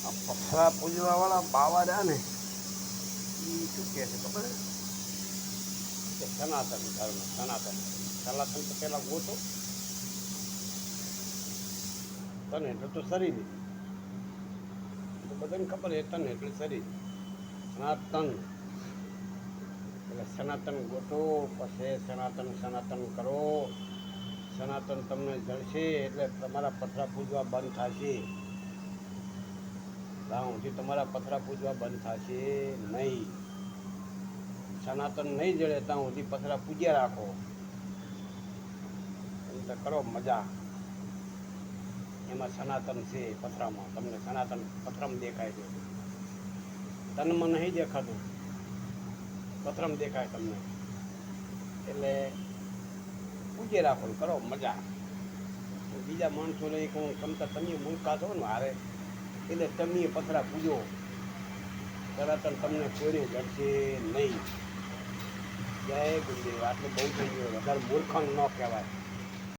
આ પથરા પૂજવાવાળા બાવા રહ્યા ને એ શું કહે છે ખબર કે સનાતન ધર્મ સનાતન સનાતન તો પહેલાં ગોતો તને એટલે તો શરીર તો બધાને ખબર છે તને એટલે શરીર સનાતન એટલે સનાતન ગોતો પછી સનાતન કરો સનાતન તમને જળશે એટલે તમારા પથરા પૂજવા બંધ થશે ત્યાં સુધી તમારા પથરા પૂજવા બંધ થશે નહીં સનાતન નહીં જળે ત્યાં સુધી પથરા પૂજ્યા રાખો એમ તો કરો મજા એમાં સનાતન છે પથરામાં તમને સનાતન પથરામાં દેખાય છે તનમાં નહીં દેખાતું પથરામાં દેખાય તમને એટલે પૂજે રાખો કરો મજા બીજા માણસોને કહું કમતા તમે મૂર્ખા છો ને હારે એટલે તમે પથરા પૂજો સનાતન તમને કોઈને જડશે નહીં જય ગુરુદેવ આટલું બહુ થઈ ગયું વધારે મૂર્ખાંગ ન કહેવાય